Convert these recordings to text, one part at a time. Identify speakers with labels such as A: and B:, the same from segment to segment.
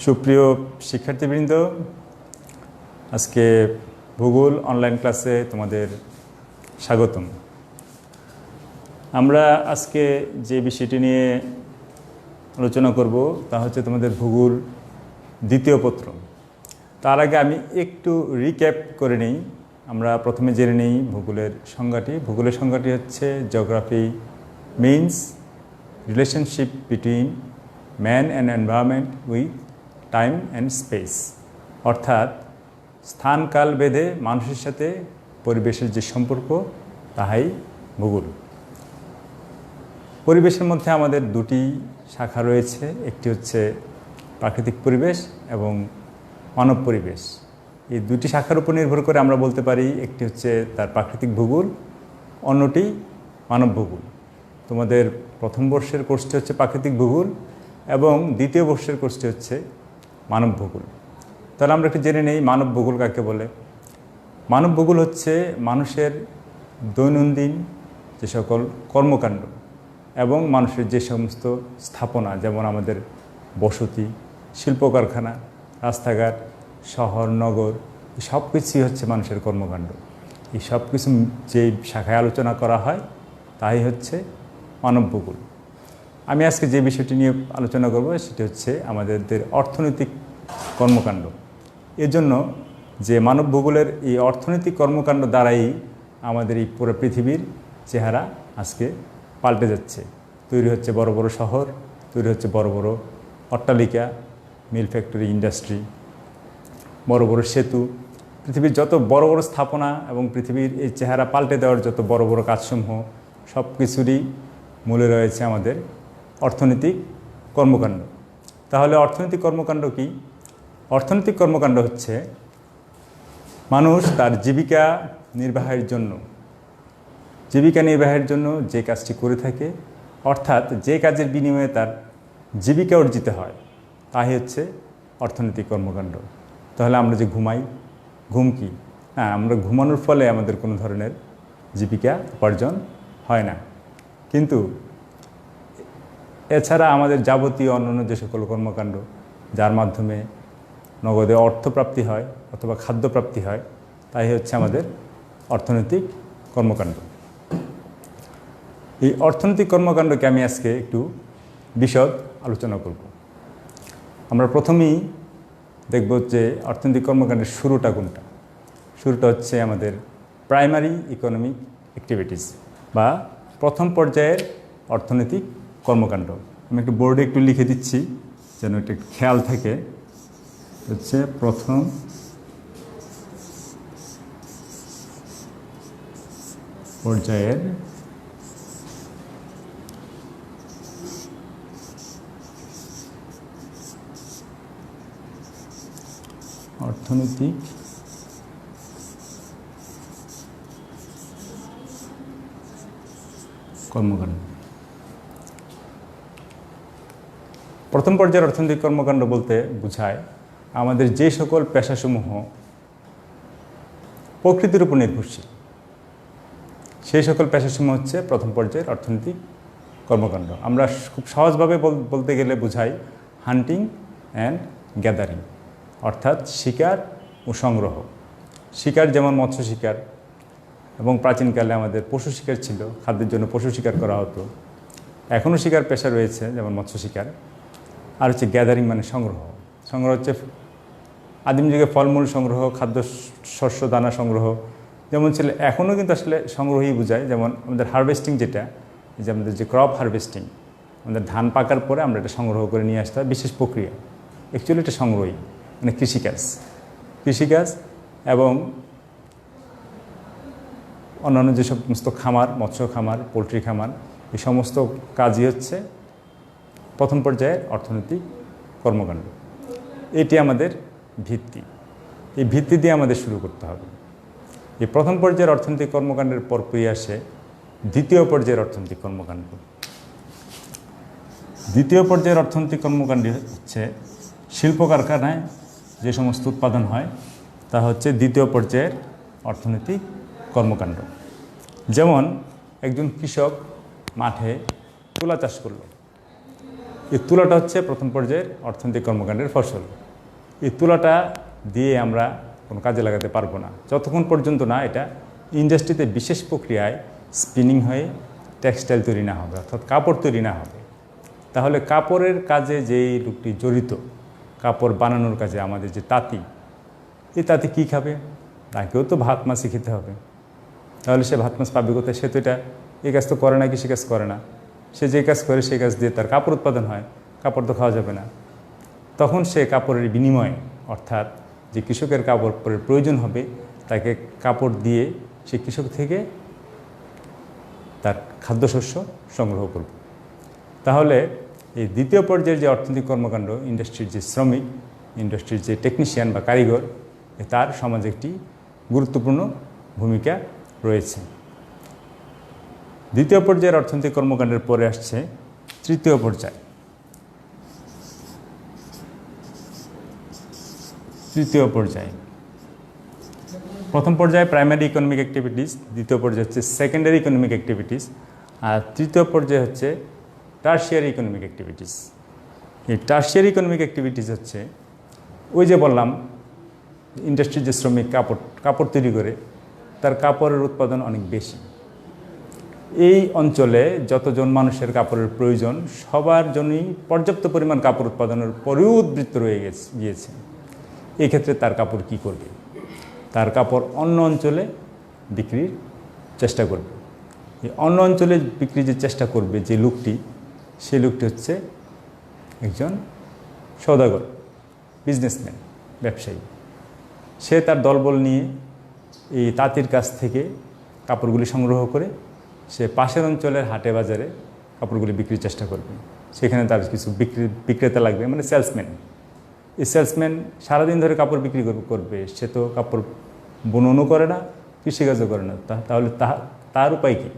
A: সুপ্রিয় শিক্ষার্থীবৃন্দ, আজকে ভূগোল অনলাইন ক্লাসে তোমাদের স্বাগতম। আমরা আজকে যে বিষয়টি নিয়ে আলোচনা করব তা হচ্ছে তোমাদের ভূগোল দ্বিতীয় পত্র। তার আগে আমি একটু রিক্যাপ করে নিই। আমরা প্রথমে জেনে নিই ভূগোলের সংজ্ঞাটি। ভূগোলের সংজ্ঞাটি হচ্ছে geography means relationship between man and environment with time and space, অর্থাৎ স্থানকাল ভেদে মানুষের সাথে পরিবেশের যে সম্পর্ক তাহাই ভূগোল। পরিবেশের মধ্যে আমাদের দুটি শাখা রয়েছে, একটি হচ্ছে প্রাকৃতিক পরিবেশ এবং মানব পরিবেশ। এই দুটি শাখার উপর নির্ভর করে আমরা বলতে পারি একটি হচ্ছে তার প্রাকৃতিক ভূগোল, অন্যটি মানব ভূগোল। তোমাদের প্রথম বর্ষের কোর্সটি হচ্ছে প্রাকৃতিক ভূগোল এবং দ্বিতীয় বর্ষের কোর্সটি হচ্ছে মানব ভূগোল। তাহলে আমরা একটু জেনে নেই মানব ভূগোল কাকে বলে। মানব ভূগোল হচ্ছে মানুষের দৈনন্দিন যে সকল কর্মকাণ্ড এবং মানুষের যে সমস্ত স্থাপনা, যেমন আমাদের বসতি, শিল্প কারখানা, রাস্তাঘাট, শহর নগর, এই সব কিছুই হচ্ছে মানুষের কর্মকাণ্ড। এই সব কিছু যে শাখায় আলোচনা করা হয় তাই হচ্ছে মানব ভূগোল। আমি আজকে যে বিষয়টি নিয়ে আলোচনা করব সেটি হচ্ছে আমাদের অর্থনৈতিক কর্মকাণ্ড। এজন্য যে মানব ভূগোলের এই অর্থনৈতিক কর্মকাণ্ড দ্বারাই আমাদের এই পুরো পৃথিবীর চেহারা আজকে পাল্টে যাচ্ছে। তৈরি হচ্ছে বড় বড় শহর, তৈরি হচ্ছে বড় বড় অট্টালিকা, মিল ফ্যাক্টরি, ইন্ডাস্ট্রি, বড় বড় সেতু। পৃথিবীর যত বড় বড় স্থাপনা এবং পৃথিবীর এই চেহারা পাল্টে দেওয়ার যত বড় বড় কাজসমূহ, সব কিছুরই মূলে রয়েছে আমাদের অর্থনৈতিক কর্মকাণ্ড। তাহলে অর্থনৈতিক কর্মকাণ্ড কি? অর্থনৈতিক কর্মকাণ্ড হচ্ছে মানুষ তার জীবিকা নির্বাহের জন্য যে কাজটি করে থাকে, অর্থাৎ যে কাজের বিনিময়ে তার জীবিকা অর্জিত হয়, তাই হচ্ছে অর্থনৈতিক কর্মকাণ্ড। তাহলে আমরা যে ঘুমাই, ঘুম কি? না, আমরা ঘুমানোর ফলে আমাদের কোনো ধরনের জীবিকা উপার্জন হয় না। কিন্তু এছাড়া আমাদের যাবতীয় অন্যান্য যে সকল কর্মকাণ্ড যার মাধ্যমে নগদে অর্থপ্রাপ্তি হয় অথবা খাদ্যপ্রাপ্তি হয়, তাই হচ্ছে আমাদের অর্থনৈতিক কর্মকাণ্ড। এই অর্থনৈতিক কর্মকাণ্ডকে আমি আজকে একটু বিশদ আলোচনা করব। আমরা প্রথমেই দেখব যে অর্থনৈতিক কর্মকাণ্ডের শুরুটা কোনটা। শুরুটা হচ্ছে আমাদের প্রাইমারি ইকোনমিক অ্যাক্টিভিটিস বা প্রথম পর্যায়ের অর্থনৈতিক কর্মকাণ্ড। আমি একটু বোর্ডে একটু লিখে দিচ্ছি যেন একটা খেয়াল থাকে। হচ্ছে প্রথম পর্যায়ের অর্থনৈতিক কর্মকাণ্ড। প্রথম পর্যায়ের অর্থনৈতিক কর্মকাণ্ড বলতে বোঝায় আমাদের যে সকল পেশাসমূহ প্রকৃতির উপর নির্ভরশীল, সেই সকল পেশাসমূহ হচ্ছে প্রথম পর্যায়ের অর্থনৈতিক কর্মকাণ্ড। আমরা খুব সহজভাবে বলতে গেলে বোঝাই হান্টিং অ্যান্ড গ্যাদারিং, অর্থাৎ শিকার ও সংগ্রহ। শিকার যেমন মৎস্য শিকার, এবং প্রাচীনকালে আমাদের পশু শিকার ছিল, খাদ্যের জন্য পশু শিকার করা হতো। এখনও শিকার পেশা রয়েছে, যেমন মৎস্য শিকার। আর হচ্ছে গ্যাদারিং মানে সংগ্রহ। সংগ্রহ হচ্ছে আদিম যুগে ফলমূল সংগ্রহ, খাদ্য শস্য দানা সংগ্রহ যেমন ছিল, এখনও কিন্তু আসলে সংগ্রহই বোঝায়। যেমন আমাদের হারভেস্টিং, যেটা যে আমাদের যে ক্রপ হারভেস্টিং, আমাদের ধান পাকার পরে আমরা এটা সংগ্রহ করে নিয়ে আসতে হয়, বিশেষ প্রক্রিয়া। অ্যাকচুয়ালি এটা সংগ্রহই, মানে কৃষিকাজ এবং অন্যান্য যে সমস্ত খামার, মৎস্য খামার, পোলট্রি খামার, এই সমস্ত কাজই হচ্ছে প্রথম পর্যায়ের অর্থনৈতিক কর্মকাণ্ড। এটি আমাদের ভিত্তি। এই ভিত্তি দিয়ে আমাদের শুরু করতে হবে। এই প্রথম পর্যায়ের অর্থনৈতিক কর্মকাণ্ডের পর পেয়ে আসে দ্বিতীয় পর্যায়ের অর্থনৈতিক কর্মকাণ্ড। দ্বিতীয় পর্যায়ের অর্থনৈতিক কর্মকাণ্ড হচ্ছে শিল্প কারখানায় যে সমস্ত উৎপাদন হয় তা হচ্ছে দ্বিতীয় পর্যায়ের অর্থনৈতিক কর্মকাণ্ড। যেমন একজন কৃষক মাঠে তুলা চাষ করলো, এই তুলাটা হচ্ছে প্রথম পর্যায়ের অর্থনৈতিক কর্মকাণ্ডের ফসল। এই তুলাটা দিয়ে আমরা কোনো কাজে লাগাতে পারবো না যতক্ষণ পর্যন্ত না এটা ইন্ডাস্ট্রিতে বিশেষ প্রক্রিয়ায় স্পিনিং হয়ে টেক্সটাইল তৈরি না হবে, অর্থাৎ কাপড় তৈরি না হবে। তাহলে কাপড়ের কাজে যেই লোকটি জড়িত, কাপড় বানানোর কাজে আমাদের যে তাঁতি, এই তাঁতি কী খাবে? তাকেও তো ভাত মাছই খেতে হবে। তাহলে সে ভাত মাছ পাবে কোথায়? সে তো এটা এই কাজ তো করে না, কৃষি কাজ করে না। সে যে কাজ করে সেই কাজ দিয়ে তার কাপড় উৎপাদন হয়, কাপড় তো খাওয়া যাবে না। তখন সে কাপড়ের বিনিময়ে, অর্থাৎ যে কৃষকের কাপড়ের প্রয়োজন হবে তাকে কাপড় দিয়ে সে কৃষক থেকে তার খাদ্যশস্য সংগ্রহ করবে। তাহলে এই দ্বিতীয় পর্যায়ের যে অর্থনৈতিক কর্মকাণ্ড, ইন্ডাস্ট্রির যে শ্রমিক, ইন্ডাস্ট্রির যে টেকনিশিয়ান বা কারিগর, তার সমাজে একটি গুরুত্বপূর্ণ ভূমিকা রয়েছে। দ্বিতীয় পর্যায়ের অর্থনৈতিক কর্মকাণ্ডের পরে আসছে তৃতীয় পর্যায়। তৃতীয় পর্যায়, প্রথম পর্যায়ে প্রাইমারি ইকোনমিক অ্যাক্টিভিটিস, দ্বিতীয় পর্যায়ে হচ্ছে সেকেন্ডারি ইকোনমিক অ্যাক্টিভিটিস, আর তৃতীয় পর্যায়ে হচ্ছে টার্সিয়ারি ইকোনমিক অ্যাক্টিভিটিস। এই টার্সিয়ারি ইকোনমিক অ্যাক্টিভিটিস হচ্ছে ওই যে বললাম ইন্ডাস্ট্রির যে শ্রমিক কাপড় তৈরি করে, তার কাপড়ের উৎপাদন অনেক বেশি। এই অঞ্চলে যতজন মানুষের কাপড়ের প্রয়োজন সবার জন্যই পর্যাপ্ত পরিমাণ কাপড় উৎপাদনের পরেও উদ্বৃত্ত রয়ে গিয়েছে। এই ক্ষেত্রে তার কাপড় কি করবে? তার কাপড় অন্য অঞ্চলে বিক্রির চেষ্টা করবে। এই অন্য অঞ্চলে বিক্রির যে চেষ্টা করবে যে লোকটি, সেই লোকটি হচ্ছে একজন সওদাগর, বিজনেসম্যান, ব্যবসায়ী। সে তার দলবল নিয়ে এই তাঁতির কাছ থেকে কাপড়গুলি সংগ্রহ করে সে পাশের অঞ্চলের হাটে বাজারে কাপড়গুলি বিক্রির চেষ্টা করবে। সেখানে তার কিছু বিক্রেতা লাগবে, মানে সেলসম্যান। এই সেলসম্যান সারাদিন ধরে কাপড় বিক্রি করবে। সে তো কাপড় বুননও করে না, কৃষিকাজও করে না। তাহলে তার উপায় কী?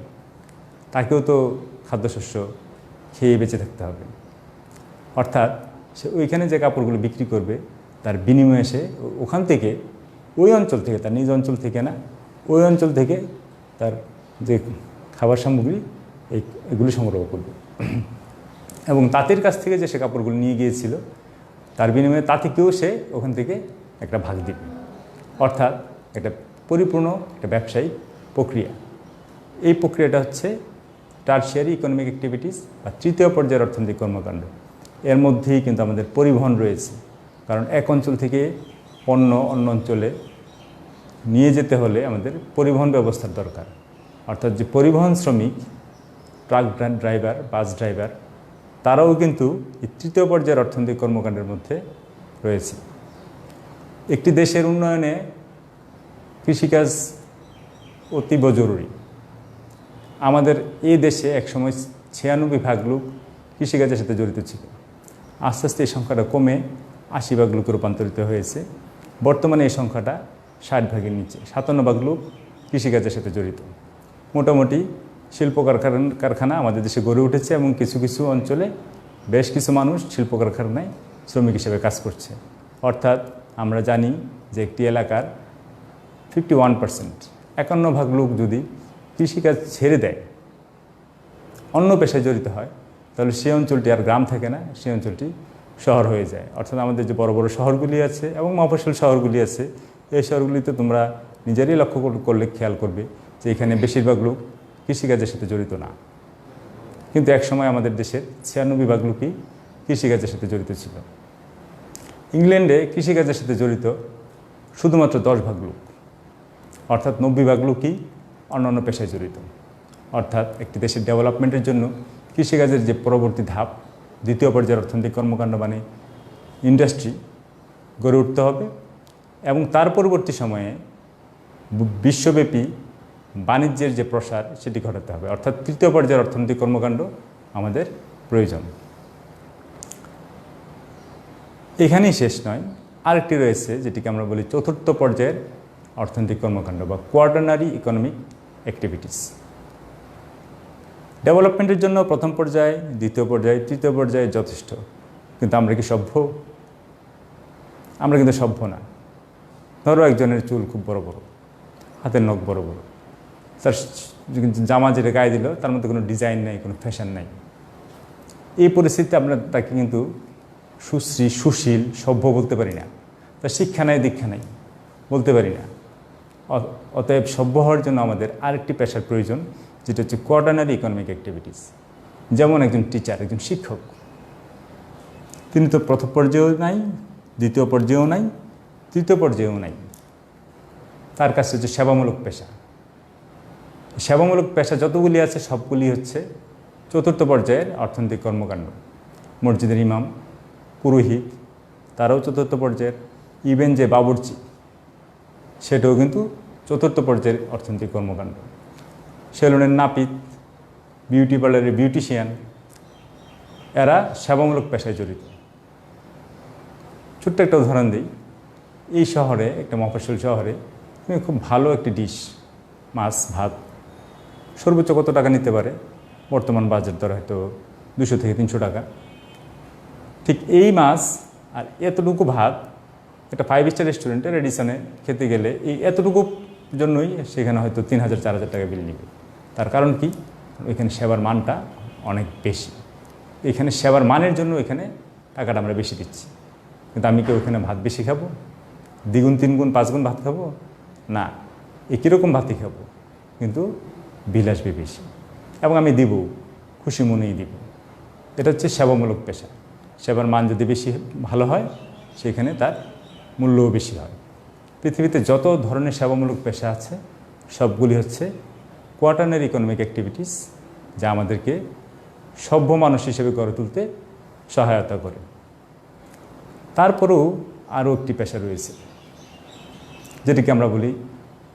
A: তাকেও তো খাদ্যশস্য খেয়ে বেঁচে থাকতে হবে। অর্থাৎ সে ওইখানে যে কাপড়গুলো বিক্রি করবে তার বিনিময়ে সে ওখান থেকে, ওই অঞ্চল থেকে, তার নিজ অঞ্চল থেকে না, ওই অঞ্চল থেকে তার যে খাবার সামগ্রী এগুলি সংগ্রহ করবে। এবং তাঁতির কাছ থেকে যে সে কাপড়গুলো নিয়ে গিয়েছিল তার বিনিময়ে তাঁতিকেও সে ওখান থেকে একটা ভাগ দিবে। অর্থাৎ একটা পরিপূর্ণ একটা ব্যবসায়িক প্রক্রিয়া। এই প্রক্রিয়াটা হচ্ছে টার্সিয়ারি ইকোনমিক অ্যাক্টিভিটিস বা তৃতীয় পর্যায়ের অর্থনৈতিক কর্মকাণ্ড। এর মধ্যেই কিন্তু আমাদের পরিবহন রয়েছে, কারণ এক অঞ্চল থেকে পণ্য অন্য অঞ্চলে নিয়ে যেতে হলে আমাদের পরিবহন ব্যবস্থার দরকার। অর্থাৎ যে পরিবহন শ্রমিক, ট্রাক ড্রাইভার, বাস ড্রাইভার, তারাও কিন্তু এই তৃতীয় পর্যায়ের অর্থনৈতিক কর্মকাণ্ডের মধ্যে রয়েছে। একটি দেশের উন্নয়নে কৃষিকাজ অতীব জরুরি। আমাদের এই দেশে একসময় 96% লোক কৃষিকাজের সাথে জড়িত ছিল। আস্তে আস্তে এই সংখ্যাটা কমে 80% লোকে রূপান্তরিত হয়েছে। বর্তমানে এই সংখ্যাটা 60%-এর নিচে, 57% লোক কৃষিকাজের সাথে জড়িত। মোটামুটি শিল্প কারখানা আমাদের দেশে গড়ে উঠেছে এবং কিছু কিছু অঞ্চলে বেশ কিছু মানুষ শিল্প কারখানায় শ্রমিক হিসেবে কাজ করছে। অর্থাৎ আমরা জানি যে একটি এলাকার 51%, 51% লোক যদি কৃষিকাজ ছেড়ে দেয়, অন্য পেশায় জড়িত হয়, তাহলে সেই অঞ্চলটি আর গ্রাম থাকে না, সেই অঞ্চলটি শহর হয়ে যায়। অর্থাৎ আমাদের যে বড় বড় শহরগুলি আছে এবং মফস্বল শহরগুলি আছে, এই শহরগুলিতে তোমরা নিজেরই লক্ষ্য করলে খেয়াল করবে যে এখানে বেশিরভাগ লোক কৃষিকাজের সাথে জড়িত না। কিন্তু একসময় আমাদের দেশের 96% লোকই কৃষিকাজের সাথে জড়িত ছিল। ইংল্যান্ডে কৃষিকাজের সাথে জড়িত শুধুমাত্র 10% লোক, অর্থাৎ 90% লোকই অন্যান্য পেশায় জড়িত। অর্থাৎ একটি দেশের ডেভেলপমেন্টের জন্য কৃষিকাজের যে পরবর্তী ধাপ, দ্বিতীয় পর্যায়ের অর্থনৈতিক কর্মকাণ্ড মানে ইন্ডাস্ট্রি গড়ে উঠতে হবে এবং তার পরবর্তী সময়ে বিশ্বব্যাপী বাণিজ্যের যে প্রসার সেটি ঘটাতে হবে। অর্থাৎ তৃতীয় পর্যায়ের অর্থনৈতিক কর্মকাণ্ড আমাদের প্রয়োজন। এখানেই শেষ নয়, আরেকটি রয়েছে যেটিকে আমরা বলি চতুর্থ পর্যায়ের অর্থনৈতিক কর্মকাণ্ড বা কোয়াটারনারি ইকোনমিক অ্যাক্টিভিটিস। ডেভেলপমেন্টের জন্য প্রথম পর্যায়ে, দ্বিতীয় পর্যায়ে, তৃতীয় পর্যায়ে যথেষ্ট। কিন্তু আমরা কি সভ্য? আমরা কিন্তু সভ্য না। ধরো একজনের চুল খুব বড় বড়, হাতের নখ বড় বড়, তার জামা যেটা গায়ে দিল তার মধ্যে কোনো ডিজাইন নেই, কোনো ফ্যাশন নেই। এই পরিস্থিতিতে আমরা তাকে কিন্তু সুশ্রী সুশীল সভ্য বলতে পারি না, তার শিক্ষা নাই দীক্ষা নাই বলতে পারি না। অতএব সভ্য হওয়ার জন্য আমাদের আরেকটি পেশার প্রয়োজন, যেটা হচ্ছে কোঅর্ডিনারি ইকোনমিক অ্যাক্টিভিটিস। যেমন একজন টিচার, একজন শিক্ষক, তিনি তো প্রথম পর্যায়েও নাই, দ্বিতীয় পর্যায়েও নাই, তৃতীয় পর্যায়েও নাই। তার কাছে হচ্ছে সেবামূলক পেশা। সেবামূলক পেশা যতগুলি আছে সবগুলি হচ্ছে চতুর্থ পর্যায়ের অর্থনৈতিক কর্মকাণ্ড। মসজিদের ইমাম, পুরোহিত, তারাও চতুর্থ পর্যায়ের। ইভেন যে বাবুর্চি, সেটাও কিন্তু চতুর্থ পর্যায়ের অর্থনৈতিক কর্মকাণ্ড। সেলুনের নাপিত, বিউটি পার্লারের বিউটিশিয়ান, এরা সেবামূলক পেশায় জড়িত। ছোট্ট একটা উদাহরণ দিই। এই শহরে, একটা মফস্বল শহরে, তুমি খুব ভালো একটি ডিশ, মাছ ভাত, সর্বোচ্চ কত টাকা নিতে পারে? বর্তমান বাজার দর হয়তো 200 থেকে 300 টাকা। ঠিক এই মাছ আর এতটুকু ভাত একটা 5 স্টার রেস্টুরেন্টে রেডিসনে খেতে গেলে এই এতটুকু জন্যই সেখানে হয়তো 3000-4000 টাকা বিল নেবে। তার কারণ কি? এখানে সেবার মানটা অনেক বেশি। এখানে সেবার মানের জন্য এখানে টাকাটা আমরা বেশি দিচ্ছি। কিন্তু আমি কি ওইখানে ভাত বেশি খাবো? 2 গুণ 3 গুণ 5 গুণ ভাত খাবো না, একই রকম ভাতই খাবো, কিন্তু বিল আসবে বেশি, এবং আমি দিব, খুশি মনেই দিব। এটা হচ্ছে সেবামূলক পেশা। সেবার মান যদি বেশি ভালো হয়, সেখানে তার মূল্যও বেশি হয়। পৃথিবীতে যত ধরনের সেবামূলক পেশা আছে সবগুলি হচ্ছে কোঅর্ডিনারি ইকোনমিক অ্যাক্টিভিটিস, যা আমাদেরকে সভ্য মানুষ হিসেবে গড়ে তুলতে সহায়তা করে। তারপরেও আরও একটি পেশা রয়েছে, যেটিকে আমরা বলি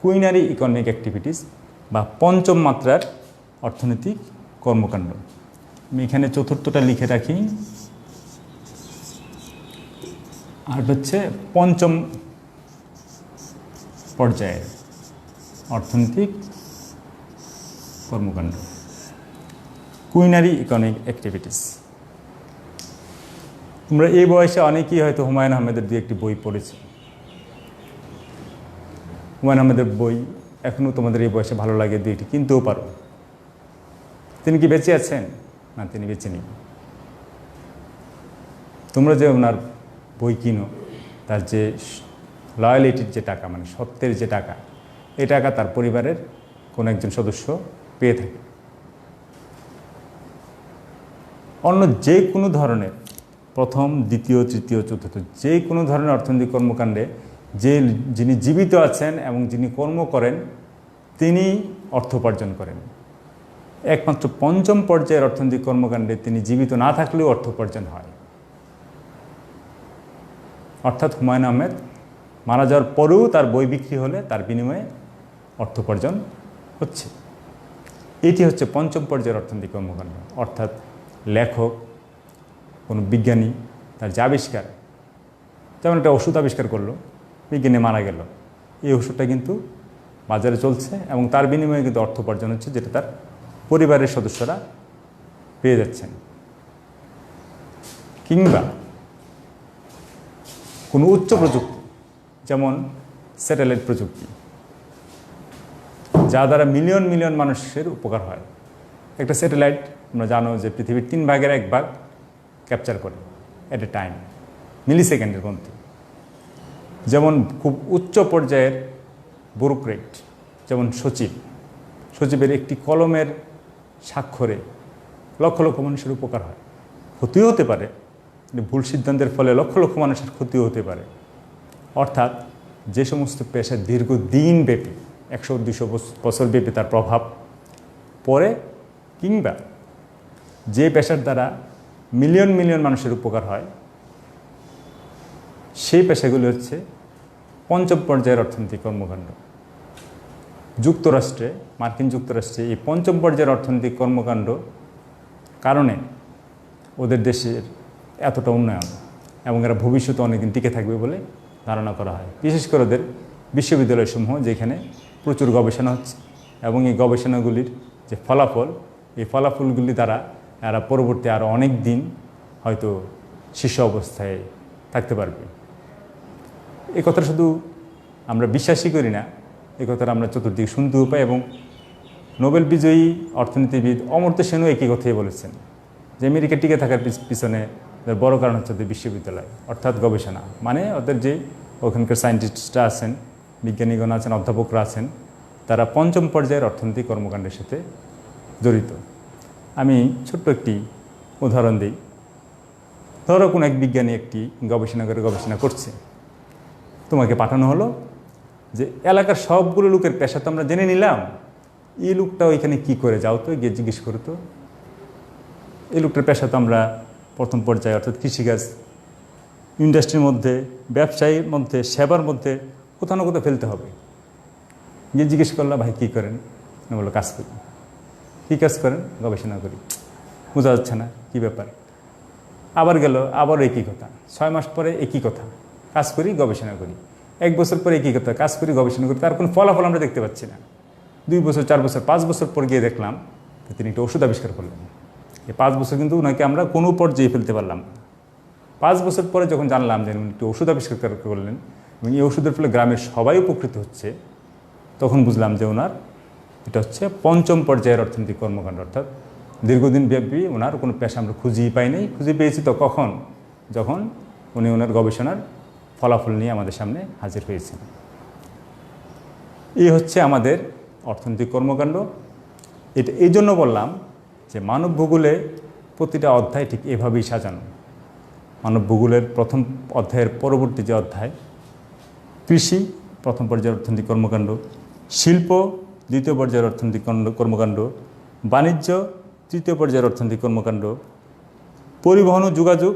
A: কুইনারি ইকোনমিক অ্যাক্টিভিটিস বা পঞ্চম মাত্রার অর্থনৈতিক কর্মকাণ্ড। আমি এখানে চতুর্থটা লিখে রাখি। আর হচ্ছে পঞ্চম পর্যায়ের অর্থনৈতিক কর্মকাণ্ড, কুইনারি ইকোনমিক অ্যাক্টিভিটিস। তোমরা এই বয়সে অনেকেই হয়তো হুমায়ুন আহমেদের 2-1টি বই পড়েছে। হুমায়ুন আহমেদের বই এখনও তোমাদের এই বয়সে ভালো লাগে, 2-1টি কিনতেও পারো। তিনি কি বেঁচে আছেন? না, তিনি বেঁচে নেই। তোমরা যে ওনার বই কিনো, তার যে লয়ালিটির যে টাকা, মানে সত্যের যে টাকা, এই টাকা তার পরিবারের কোনো একজন সদস্য পেয়ে থাকে। অন্য যে কোনো ধরনের প্রথম, দ্বিতীয়, তৃতীয়, চতুর্থ যে কোনো ধরনের অর্থনৈতিক কর্মকাণ্ডে যিনি জীবিত আছেন এবং যিনি কর্ম করেন, তিনি অর্থ উপার্জন করেন। একমাত্র পঞ্চম পর্যায়ের অর্থনৈতিক কর্মকাণ্ডে তিনি জীবিত না থাকলেও অর্থ উপার্জন হয়। অর্থাৎ হুমায়ুন আহমেদ মারা যাওয়ার পরেও তার বই বিক্রি হলে তার বিনিময়ে অর্থ উপার্জন হচ্ছে। এটি হচ্ছে পঞ্চম পর্যায়ের অর্থনৈতিক কর্মকাণ্ড। অর্থাৎ লেখক, কোনো বিজ্ঞানী, তার যে আবিষ্কার, যেমন একটা ওষুধ আবিষ্কার করলো, বিজ্ঞানী মারা গেল, এই ওষুধটা কিন্তু বাজারে চলছে এবং তার বিনিময়ে কিন্তু অর্থ উপার্জন হচ্ছে, যেটা তার পরিবারের সদস্যরা পেয়ে যাচ্ছেন। কিংবা কোনো উচ্চ প্রযুক্তি, যেমন স্যাটেলাইট প্রযুক্তি, যা দ্বারা মিলিয়ন মিলিয়ন মানুষের উপকার হয়। একটা স্যাটেলাইট তোমরা জানো যে পৃথিবীর 1/3 ক্যাপচার করে এট এ টাইম, মিলিসেকেন্ডের মধ্যে। যেমন খুব উচ্চ পর্যায়ের ব্যুরোক্রেট, যেমন সচিবের একটি কলমের স্বাক্ষরে লক্ষ লক্ষ মানুষের উপকার হয়। ক্ষতিও হতে পারে, ভুল সিদ্ধান্তের ফলে লক্ষ লক্ষ মানুষের ক্ষতিও হতে পারে। অর্থাৎ যে সমস্ত পেশা দীর্ঘদিন ব্যাপী, 100-200 বছর ব্যাপী তার প্রভাব পড়ে, কিংবা যে পেশার দ্বারা মিলিয়ন মিলিয়ন মানুষের উপকার হয়, সেই পেশাগুলি হচ্ছে পঞ্চম পর্যায়ের অর্থনৈতিক কর্মকাণ্ড। মার্কিন যুক্তরাষ্ট্রে এই পঞ্চম পর্যায়ের অর্থনৈতিক কর্মকাণ্ড কারণে ওদের দেশের এতটা উন্নয়ন, এবং এরা ভবিষ্যতে অনেকদিন টিকে থাকবে বলে ধারণা করা হয়। বিশেষ করে ওদের বিশ্ববিদ্যালয়সমূহ, যেখানে প্রচুর গবেষণা হচ্ছে, এবং এই গবেষণাগুলির যে ফলাফল, এই ফলাফলগুলি দ্বারা এরা পরবর্তী আরও অনেক দিন হয়তো শীর্ষ অবস্থায় থাকতে পারবে। এই কথাটা শুধু আমরা বিশ্বাসই করি না, এই কথাটা আমরা চতুর্দিকে শুনতেও পাই, এবং নোবেল বিজয়ী অর্থনীতিবিদ অমর্ত্য সেনও একই কথাই বলেছেন যে আমেরিকা টিকে থাকার পিছনে এর বড় কারণ হচ্ছে ওদের বিশ্ববিদ্যালয়, অর্থাৎ গবেষণা। মানে ওদের যে ওখানকার সায়েন্টিস্টরা আছেন, বিজ্ঞানীগণ আছেন, অধ্যাপকরা আছেন, তারা পঞ্চম পর্যায়ের অর্থনৈতিক কর্মকাণ্ডের সাথে জড়িত। আমি ছোট্ট একটি উদাহরণ দিই। ধরো কোনো এক বিজ্ঞানী একটি গবেষণাগারে গবেষণা করছে, তোমাকে পাঠানো হলো যে এলাকার সবগুলো লোকের পেশা তো আমরা জেনে নিলাম, এই লোকটা ওইখানে কী করে, যাও তো গিয়ে জিজ্ঞেস করো তো, এই লোকটার পেশা তো আমরা প্রথম পর্যায়ে অর্থাৎ কৃষিকাজ, ইন্ডাস্ট্রির মধ্যে, ব্যবসায়ীর মধ্যে, সেবার মধ্যে কোথাও না কোথাও ফেলতে হবে। গিয়ে জিজ্ঞেস করলাম, ভাই কী করেন? না, বললো কাজ করি। কী কাজ করেন? গবেষণা করি। বোঝা যাচ্ছে না কী ব্যাপার। আবার গেল, আবার একই কথা। 6 মাস পরে একই কথা, কাজ করি, গবেষণা করি। 1 বছর পরে একই কথা, কাজ করি, গবেষণা করি। তার কোনো ফলাফল আমরা দেখতে পাচ্ছি না। 2 বছর, 4 বছর, 5 বছর পর গিয়ে দেখলাম তিনি একটা ওষুধ আবিষ্কার করলেন। এই 5 বছর কিন্তু ওনাকে আমরা কোনো পর্যায়ে ফেলতে পারলাম না। 5 বছর পরে যখন জানলাম যে উনি একটি ওষুধ আবিষ্কার করলেন এবং এই ওষুধের ফলে গ্রামের সবাই উপকৃত হচ্ছে, তখন বুঝলাম যে ওনার এটা হচ্ছে পঞ্চম পর্যায়ের অর্থনৈতিক কর্মকাণ্ড। অর্থাৎ দীর্ঘদিন ব্যাপী ওনার কোনো পেশা আমরা খুঁজেই পাই নাই। খুঁজে পেয়েছি তো কখন? যখন উনি ওনার গবেষণার ফলাফল নিয়ে আমাদের সামনে হাজির হয়েছেন। এই হচ্ছে আমাদের অর্থনৈতিক কর্মকাণ্ড। এটা এই জন্য বললাম যে মানব ভূগোলে প্রতিটা অধ্যায় ঠিক এভাবেই সাজানো। মানব ভূগোলের প্রথম অধ্যায়ের পরবর্তী যে অধ্যায়, কৃষি প্রথম পর্যায়ের অর্থনৈতিক কর্মকাণ্ড, শিল্প দ্বিতীয় পর্যায়ের অর্থনৈতিক কর্মকাণ্ড, বাণিজ্য তৃতীয় পর্যায়ের অর্থনৈতিক কর্মকাণ্ড, পরিবহন ও যোগাযোগ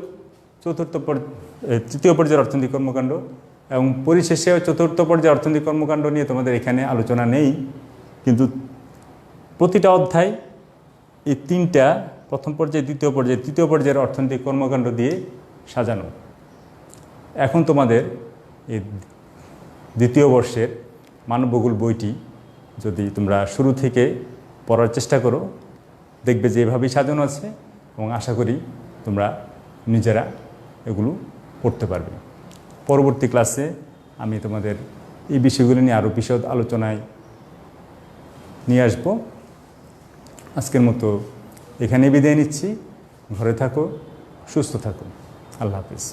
A: তৃতীয় পর্যায়ের অর্থনৈতিক কর্মকাণ্ড, এবং পরিশেষে চতুর্থ পর্যায়ের অর্থনৈতিক কর্মকাণ্ড নিয়ে তোমাদের এখানে আলোচনা নেই, কিন্তু প্রতিটা অধ্যায় এই 3টা প্রথম পর্যায়ে, দ্বিতীয় পর্যায়ে, তৃতীয় পর্যায়ের অর্থনৈতিক কর্মকাণ্ড দিয়ে সাজানো। এখন তোমাদের এই দ্বিতীয় বর্ষের মানব ভূগোল বইটি যদি তোমরা শুরু থেকে পড়ার চেষ্টা করো, দেখবে যে এভাবেই সাজানো আছে এবং আশা করি তোমরা নিজেরা এগুলো পড়তে পারবে। পরবর্তী ক্লাসে আমি তোমাদের এই বিষয়গুলো নিয়ে আরও বিশদ আলোচনায় নিয়ে আসব। আজকের মতো এখানে বিদায় নিচ্ছি। ঘরে থাকো, সুস্থ থাকো। আল্লাহ হাফিজ।